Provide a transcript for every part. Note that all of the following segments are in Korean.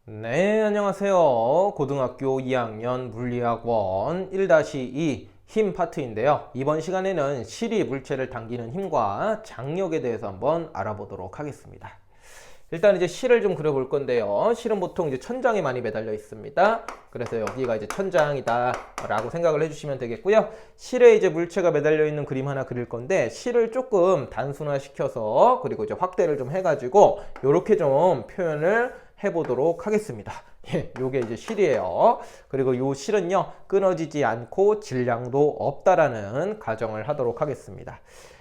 네, 안녕하세요. 고등학교 2학년 물리학원 1-2 힘 파트인데요. 이번 시간에는 실이 물체를 당기는 힘과 장력에 대해서 한번 알아보도록 하겠습니다. 일단 이제 실을 좀 그려볼 건데요. 실은 보통 이제 천장에 많이 매달려 있습니다. 그래서 여기가 이제 천장이다 라고 생각을 해주시면 되겠고요. 실에 이제 물체가 매달려 있는 그림 하나 그릴 건데, 실을 조금 단순화시켜서 그리고 이제 확대를 좀 해가지고 이렇게 좀 표현을 해보도록 하겠습니다. 예, 요게 이제 실이에요. 그리고 요 실은요, 끊어지지 않고 질량도 없다라는 가정을 하도록 하겠습니다.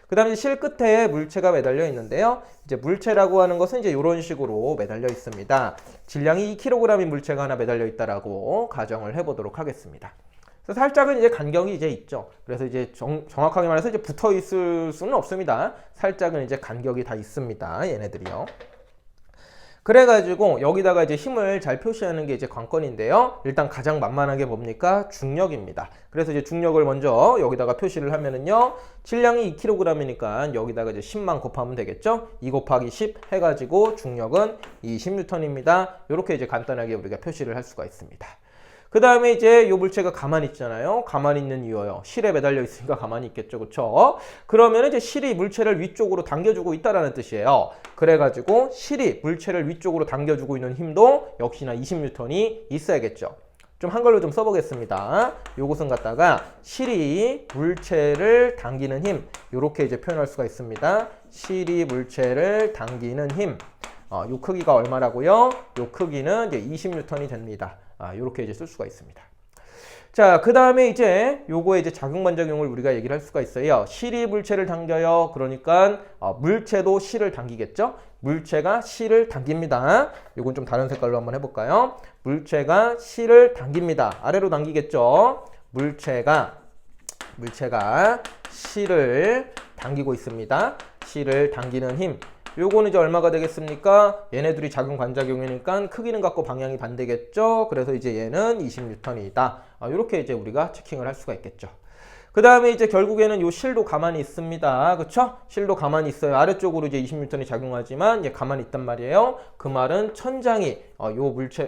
그 다음에 실 끝에 물체가 매달려 있는데요. 이제 물체라고 하는 것은 이제 이런 식으로 매달려 있습니다. 질량이 2kg인 물체가 하나 매달려 있다라고 가정을 해보도록 하겠습니다. 그래서 살짝은 이제 간격이 이제 있죠. 그래서 이제 정확하게 말해서 이제 붙어 있을 수는 없습니다. 살짝은 이제 간격이 다 있습니다. 얘네들이요. 그래가지고 여기다가 이제 힘을 잘 표시하는 게 이제 관건인데요. 일단 가장 만만하게 뭡니까? 중력입니다. 그래서 이제 중력을 먼저 여기다가 표시를 하면은요, 질량이 2kg이니까 여기다가 이제 10만 곱하면 되겠죠? 2 곱하기 10 해가지고 중력은 20N입니다. 이렇게 이제 간단하게 우리가 표시를 할 수가 있습니다. 그 다음에 이제 요 물체가 가만히 있잖아요. 가만히 있는 이유요. 실에 매달려 있으니까 가만히 있겠죠. 그쵸? 그러면 이제 실이 물체를 위쪽으로 당겨주고 있다라는 뜻이에요. 그래가지고 실이 물체를 위쪽으로 당겨주고 있는 힘도 역시나 20N이 있어야겠죠. 좀 한글로 좀 써보겠습니다. 요것은 갖다가 실이 물체를 당기는 힘, 요렇게 이제 표현할 수가 있습니다. 실이 물체를 당기는 힘. 요 크기가 얼마라고요? 요 크기는 이제 20N이 됩니다. 요렇게 이제 쓸 수가 있습니다. 자, 그 다음에 이제 요거에 이제 작용반작용을 우리가 얘기를 할 수가 있어요. 실이 물체를 당겨요. 그러니까 물체도 실을 당기겠죠? 물체가 실을 당깁니다. 요건 좀 다른 색깔로 한번 해볼까요? 물체가 실을 당깁니다. 아래로 당기겠죠? 물체가 실을 당기고 있습니다. 실을 당기는 힘. 요거는 이제 얼마가 되겠습니까? 얘네들이 작용 반작용이니까 크기는 같고 방향이 반대겠죠? 그래서 이제 얘는 20N이다. 이렇게 이제 우리가 체킹을 할 수가 있겠죠. 그 다음에 이제 결국에는 요 실도 가만히 있습니다. 그쵸? 실도 가만히 있어요. 아래쪽으로 이제 20N이 작용하지만 얘 가만히 있단 말이에요. 그 말은 천장이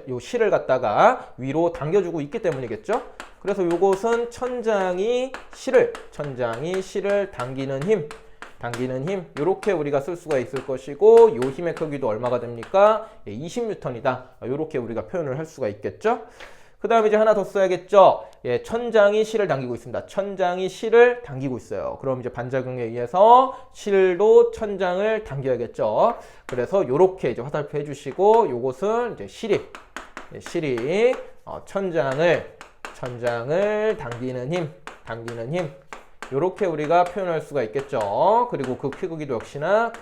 요 실을 갖다가 위로 당겨주고 있기 때문이겠죠? 그래서 요것은 천장이 실을 당기는 힘, 이렇게 우리가 쓸 수가 있을 것이고, 요 힘의 크기도 얼마가 됩니까? 20N이다. 이렇게 우리가 표현을 할 수가 있겠죠. 그 다음에 이제 하나 더 써야겠죠. 천장이 실을 당기고 있습니다. 천장이 실을 당기고 있어요. 그럼 이제 반작용에 의해서 실도 천장을 당겨야겠죠. 그래서 이렇게 이제 화살표 해주시고, 요것은 이제 실이 천장을 당기는 힘. 이렇게 우리가 표현할 수가 있겠죠. 그리고 그 크기도 역시나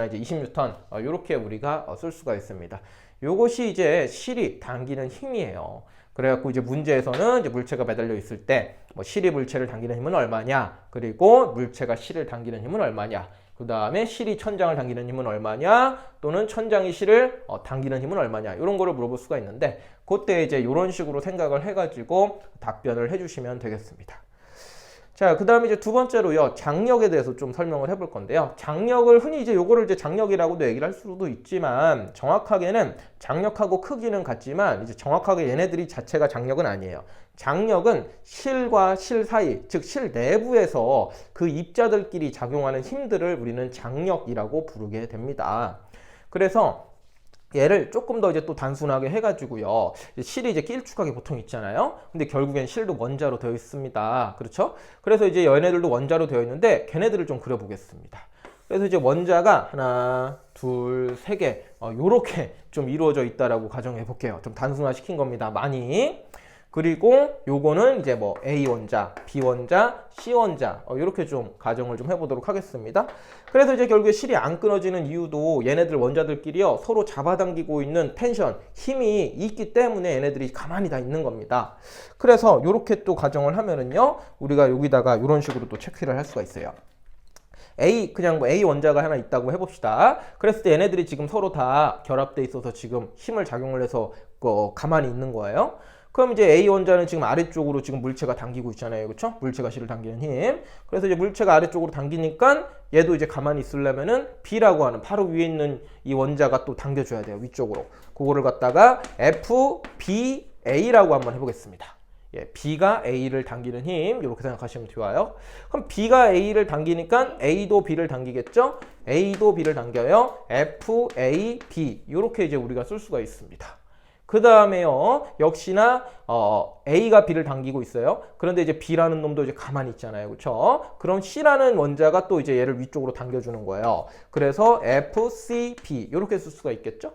이제 20N. 이렇게 우리가 쓸 수가 있습니다. 요것이 이제 실이 당기는 힘이에요. 그래갖고 이제 문제에서는 이제 물체가 매달려 있을 때 실이 물체를 당기는 힘은 얼마냐, 그리고 물체가 실을 당기는 힘은 얼마냐, 그 다음에 실이 천장을 당기는 힘은 얼마냐, 또는 천장이 실을 당기는 힘은 얼마냐, 이런 거를 물어볼 수가 있는데, 그때 이제 이런 식으로 생각을 해가지고 답변을 해주시면 되겠습니다. 자, 그 다음에 이제 두 번째로요, 장력에 대해서 좀 설명을 해볼 건데요. 장력을 흔히 이제 요거를 이제 장력이라고도 얘기를 할 수도 있지만, 정확하게는 장력하고 크기는 같지만, 이제 정확하게 얘네들이 자체가 장력은 아니에요. 장력은 실과 실 사이, 즉 실 내부에서 그 입자들끼리 작용하는 힘들을 우리는 장력이라고 부르게 됩니다. 그래서 얘를 조금 더 이제 또 단순하게 해가지고요. 실이 이제 길쭉하게 보통 있잖아요. 근데 결국엔 실도 원자로 되어 있습니다. 그렇죠? 그래서 이제 얘네들도 원자로 되어 있는데 걔네들을 좀 그려보겠습니다. 그래서 이제 원자가 하나, 둘, 세 개, 요렇게 좀 이루어져 있다라고 가정해 볼게요. 좀 단순화 시킨 겁니다. 많이. 그리고 요거는 이제 뭐 A 원자, B 원자, C 원자 이렇게 좀 가정을 좀 해보도록 하겠습니다. 그래서 이제 결국에 실이 안 끊어지는 이유도 얘네들 원자들끼리요 서로 잡아당기고 있는 텐션, 힘이 있기 때문에 얘네들이 가만히 다 있는 겁니다. 그래서 이렇게 또 가정을 하면은요, 우리가 여기다가 이런 식으로 또 체크를 할 수가 있어요. 그냥 뭐 A 원자가 하나 있다고 해봅시다. 그랬을 때 얘네들이 지금 서로 다 결합돼 있어서 지금 힘을 작용을 해서 가만히 있는 거예요. 그럼 이제 A 원자는 지금 아래쪽으로 지금 물체가 당기고 있잖아요. 그렇죠? 물체가 C를 당기는 힘. 그래서 이제 물체가 아래쪽으로 당기니까 얘도 이제 가만히 있으려면은 B라고 하는 바로 위에 있는 이 원자가 또 당겨줘야 돼요. 위쪽으로. 그거를 갖다가 FBA라고 한번 해보겠습니다. 예, B가 A를 당기는 힘 이렇게 생각하시면 좋아요. 그럼 B가 A를 당기니까 A도 B를 당기겠죠? A도 B를 당겨요. FAB 이렇게 이제 우리가 쓸 수가 있습니다. 그 다음에요, 역시나 A가 B를 당기고 있어요. 그런데 이제 B라는 놈도 이제 가만히 있잖아요, 그렇죠? 그럼 C라는 원자가 또 이제 얘를 위쪽으로 당겨주는 거예요. 그래서 FCB 이렇게 쓸 수가 있겠죠?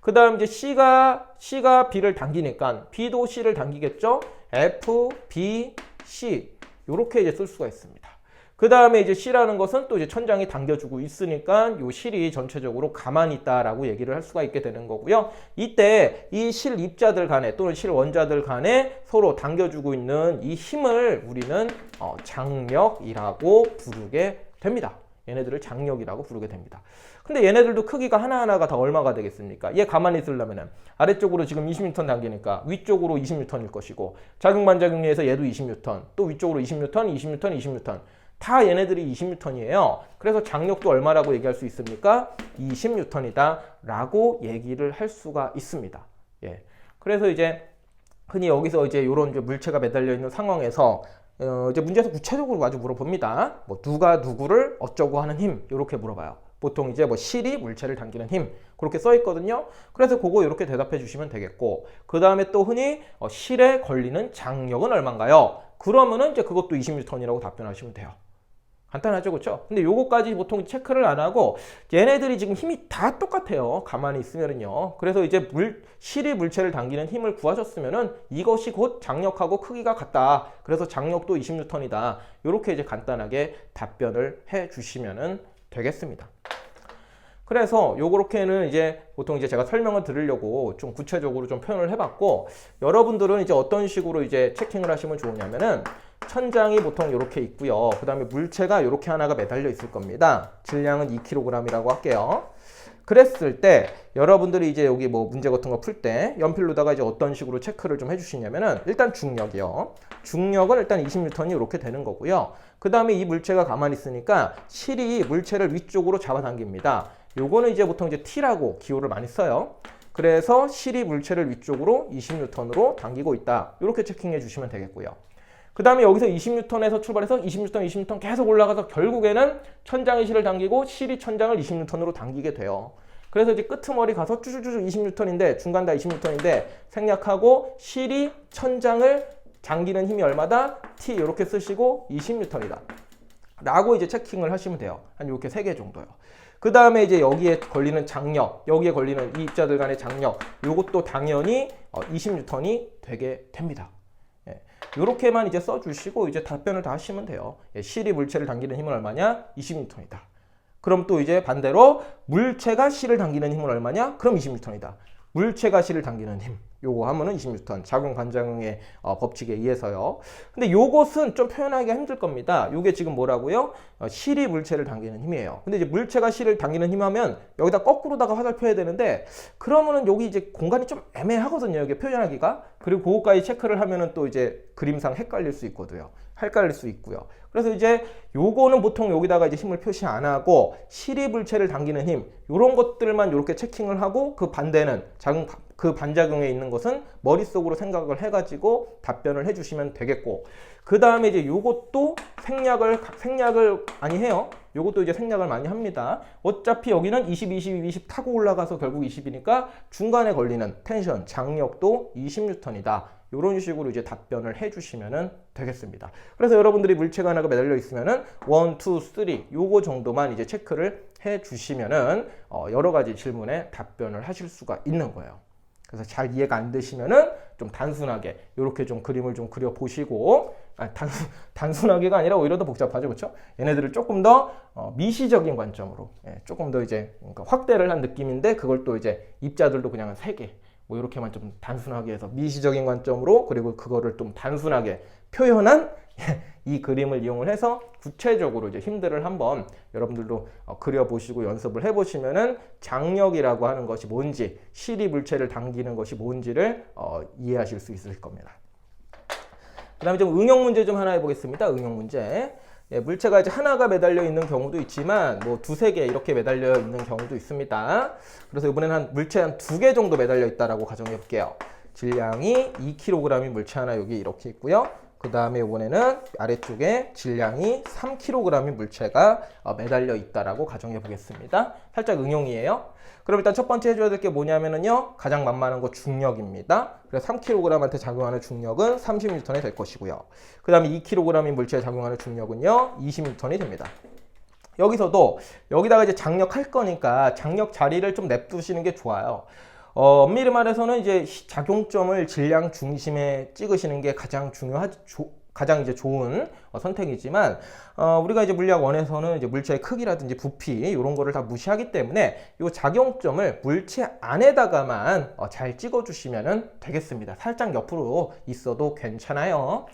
그 다음 이제 C가 B를 당기니까 B도 C를 당기겠죠? FBC 이렇게 이제 쓸 수가 있습니다. 그 다음에 이제 C라는 것은 또 이제 천장이 당겨주고 있으니까 요 실이 전체적으로 가만히 있다라고 얘기를 할 수가 있게 되는 거고요. 이때 이 실 입자들 간에 또는 실 원자들 간에 서로 당겨주고 있는 이 힘을 우리는 장력이라고 부르게 됩니다. 얘네들을 장력이라고 부르게 됩니다. 근데 얘네들도 크기가 하나하나가 다 얼마가 되겠습니까? 얘 가만히 있으려면은 아래쪽으로 지금 20N 당기니까 위쪽으로 20N일 것이고, 작용반작용리에서 얘도 20N, 또 위쪽으로 20N, 20N, 20N. 다 얘네들이 20N이에요. 그래서 장력도 얼마라고 얘기할 수 있습니까? 20N이다 라고 얘기를 할 수가 있습니다. 예. 그래서 이제 흔히 여기서 이제 이런 물체가 매달려 있는 상황에서 이제 문제에서 구체적으로 아주 물어봅니다. 뭐 누가 누구를 어쩌고 하는 힘 이렇게 물어봐요. 보통 이제 뭐 실이 물체를 당기는 힘 그렇게 써 있거든요. 그래서 그거 이렇게 대답해 주시면 되겠고, 그 다음에 또 흔히 실에 걸리는 장력은 얼마인가요? 그러면은 이제 그것도 20N이라고 답변하시면 돼요. 간단하죠, 그렇죠? 근데 요거까지 보통 체크를 안 하고 얘네들이 지금 힘이 다 똑같아요. 가만히 있으면은요. 그래서 이제 실이 물체를 당기는 힘을 구하셨으면은 이것이 곧 장력하고 크기가 같다. 그래서 장력도 20N이다. 요렇게 이제 간단하게 답변을 해 주시면은 되겠습니다. 그래서 요렇게는 이제 보통 이제 제가 설명을 드리려고 좀 구체적으로 좀 표현을 해봤고, 여러분들은 이제 어떤 식으로 이제 체킹을 하시면 좋으냐면은 천장이 보통 이렇게 있고요. 그 다음에 물체가 이렇게 하나가 매달려 있을 겁니다. 질량은 2kg이라고 할게요. 그랬을 때 여러분들이 이제 여기 뭐 문제 같은 거 풀 때 연필로다가 이제 어떤 식으로 체크를 좀 해주시냐면은, 일단 중력이요. 중력은 일단 20N이 이렇게 되는 거고요. 그 다음에 이 물체가 가만히 있으니까 실이 물체를 위쪽으로 잡아당깁니다. 요거는 이제 보통 이제 T라고 기호를 많이 써요. 그래서 실이 물체를 위쪽으로 20N으로 당기고 있다. 이렇게 체킹해 주시면 되겠고요. 그 다음에 여기서 20N에서 출발해서 20N 계속 올라가서 결국에는 천장이 실을 당기고 실이 천장을 20N으로 당기게 돼요. 그래서 이제 끄트머리 가서 쭈쭈쭈쭈 20N인데 중간 다 20N인데 생략하고 실이 천장을 당기는 힘이 얼마다? T 이렇게 쓰시고 20N이다 라고 이제 체킹을 하시면 돼요. 한 이렇게 3개 정도요. 그 다음에 이제 여기에 걸리는 장력, 여기에 걸리는 이 입자들 간의 장력, 요것도 당연히 20N이 되게 됩니다. 이렇게만 이제 써주시고 이제 답변을 다 하시면 돼요. 실이 물체를 당기는 힘은 얼마냐? 20N이다. 그럼 또 이제 반대로 물체가 실을 당기는 힘은 얼마냐? 그럼 20N이다. 물체가 실을 당기는 힘. 요거 하면은 20N. 작용 반작용의 법칙에 의해서요. 근데 요것은 좀 표현하기가 힘들 겁니다. 요게 지금 뭐라고요? 실이 물체를 당기는 힘이에요. 근데 이제 물체가 실을 당기는 힘 하면 여기다 거꾸로다가 화살표해야 되는데, 그러면은 여기 이제 공간이 좀 애매하거든요. 이게 표현하기가. 그리고 그거까지 체크를 하면은 또 이제 그림상 헷갈릴 수 있거든요. 헷갈릴 수 있고요. 그래서 이제 요거는 보통 여기다가 이제 힘을 표시 안 하고 실이 물체를 당기는 힘, 요런 것들만 이렇게 체킹을 하고, 그 반대는 그 반작용에 있는 것은 머릿속으로 생각을 해가지고 답변을 해주시면 되겠고, 그 다음에 이제 요것도 생략을 많이 해요. 요것도 이제 생략을 많이 합니다. 어차피 여기는 20, 20, 20 타고 올라가서 결국 20이니까 중간에 걸리는 텐션, 장력도 20N이다. 이런 식으로 이제 답변을 해주시면 되겠습니다. 그래서 여러분들이 물체가 하나가 매달려 있으면은 1, 2, 3 요거 정도만 이제 체크를 해주시면은 여러 가지 질문에 답변을 하실 수가 있는 거예요. 그래서 잘 이해가 안 되시면은 좀 단순하게 이렇게 좀 그림을 좀 그려 보시고, 단순하게가 아니라 오히려 더 복잡하죠, 그렇죠? 얘네들을 조금 더 미시적인 관점으로, 조금 더 이제 그러니까 확대를 한 느낌인데, 그걸 또 이제 입자들도 그냥 3개, 뭐 이렇게만 좀 단순하게 해서 미시적인 관점으로 그리고 그거를 좀 단순하게 표현한 이 그림을 이용을 해서 구체적으로 이제 힘들을 한번 여러분들도 그려보시고 연습을 해보시면은 장력이라고 하는 것이 뭔지, 실이 물체를 당기는 것이 뭔지를 이해하실 수 있을 겁니다. 그 다음에 좀 응용 문제 좀 하나 해보겠습니다. 응용 문제. 예, 물체가 이제 하나가 매달려 있는 경우도 있지만 뭐 두세 개 이렇게 매달려 있는 경우도 있습니다. 그래서 이번에는 한 물체 한 2개 정도 매달려 있다라고 가정해 볼게요. 질량이 2kg인 물체 하나 여기 이렇게 있고요. 그 다음에 이번에는 아래쪽에 질량이 3kg인 물체가 매달려 있다라고 가정해 보겠습니다. 살짝 응용이에요. 그럼 일단 첫 번째 해줘야 될 게 뭐냐면은요, 가장 만만한 거 중력입니다. 그래서 3kg한테 작용하는 중력은 30N이 될 것이고요. 그 다음에 2kg인 물체에 작용하는 중력은요, 20N이 됩니다. 여기서도 여기다가 이제 장력할 거니까 장력 자리를 좀 냅두시는 게 좋아요. 엄밀히 말해서는 이제 작용점을 질량 중심에 찍으시는 게 가장 가장 이제 좋은 선택이지만 우리가 이제 물리학 1에서는 이제 물체의 크기라든지 부피 이런 거를 다 무시하기 때문에 이 작용점을 물체 안에다가만 잘 찍어 주시면 되겠습니다. 살짝 옆으로 있어도 괜찮아요.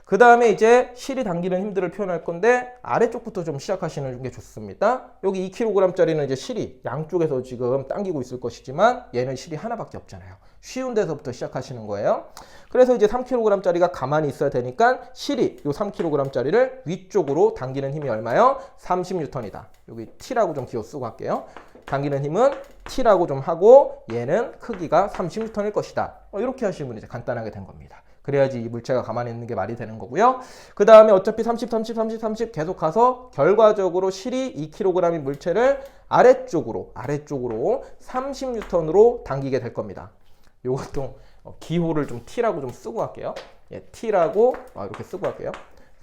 그 다음에 이제 실이 당기는 힘들을 표현할 건데 아래쪽부터 좀 시작하시는 게 좋습니다. 여기 2kg짜리는 이제 실이 양쪽에서 지금 당기고 있을 것이지만 얘는 실이 하나밖에 없잖아요. 쉬운 데서부터 시작하시는 거예요. 그래서 이제 3kg짜리가 가만히 있어야 되니까 실이 이 3kg짜리를 위쪽으로 당기는 힘이 얼마요? 30N이다. 여기 T라고 좀 기호 쓰고 할게요. 당기는 힘은 T라고 좀 하고 얘는 크기가 30N일 것이다. 이렇게 하시면 이제 간단하게 된 겁니다. 그래야지 이 물체가 가만히 있는 게 말이 되는 거고요. 그 다음에 어차피 30 계속 가서 결과적으로 실이 2kg인 물체를 아래쪽으로 30N으로 당기게 될 겁니다. 요것도 기호를 좀 T라고 좀 쓰고 할게요. 예, T라고 이렇게 쓰고 할게요.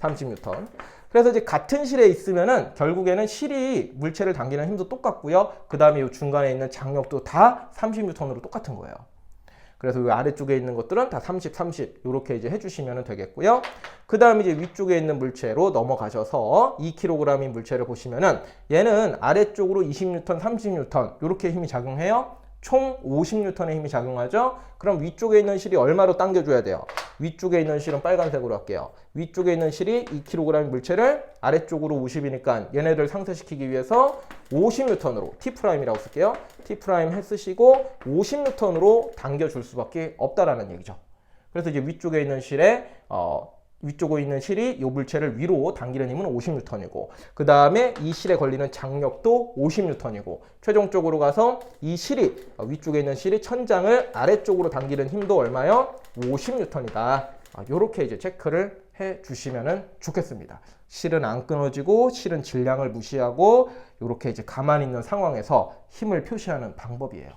30N. 그래서 이제 같은 실에 있으면은 결국에는 실이 물체를 당기는 힘도 똑같고요. 그 다음에 이 중간에 있는 장력도 다 30N으로 똑같은 거예요. 그래서 이 아래쪽에 있는 것들은 다 30 이렇게 이제 해주시면 되겠고요. 그 다음에 이제 위쪽에 있는 물체로 넘어가셔서 2kg인 물체를 보시면은 얘는 아래쪽으로 20N, 30N 이렇게 힘이 작용해요. 총 50N의 힘이 작용하죠. 그럼 위쪽에 있는 실이 얼마로 당겨줘야 돼요? 위쪽에 있는 실은 빨간색으로 할게요. 위쪽에 있는 실이 2kg인 물체를 아래쪽으로 50이니까 얘네들 상쇄시키기 위해서 50N으로 T'이라고 쓸게요. T' 쓰시고 50N으로 당겨줄 수밖에 없다라는 얘기죠. 그래서 이제 위쪽에 있는 실에 위쪽에 있는 실이 이 물체를 위로 당기는 힘은 50N이고 그 다음에 이 실에 걸리는 장력도 50N이고 최종적으로 가서 이 실이 위쪽에 있는 실이 천장을 아래쪽으로 당기는 힘도 얼마요? 50N이다. 이렇게 이제 체크를 해 주시면 좋겠습니다. 실은 안 끊어지고 실은 질량을 무시하고 이렇게 이제 가만히 있는 상황에서 힘을 표시하는 방법이에요.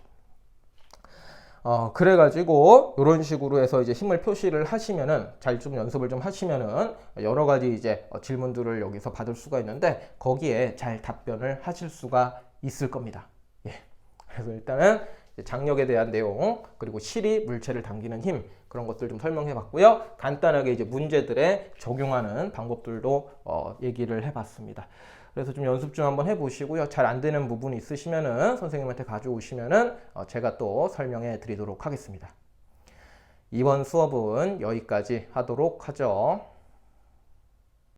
그래가지고 이런 식으로 해서 이제 힘을 표시를 하시면은 잘 좀 연습을 좀 하시면은 여러 가지 이제 질문들을 여기서 받을 수가 있는데 거기에 잘 답변을 하실 수가 있을 겁니다. 예. 그래서 일단은 장력에 대한 내용 그리고 실이 물체를 당기는 힘 그런 것들 좀 설명해 봤고요. 간단하게 이제 문제들에 적용하는 방법들도 얘기를 해 봤습니다. 그래서 좀 연습 좀 한번 해보시고요. 잘 안 되는 부분이 있으시면은 선생님한테 가져오시면은 제가 또 설명해 드리도록 하겠습니다. 이번 수업은 여기까지 하도록 하죠.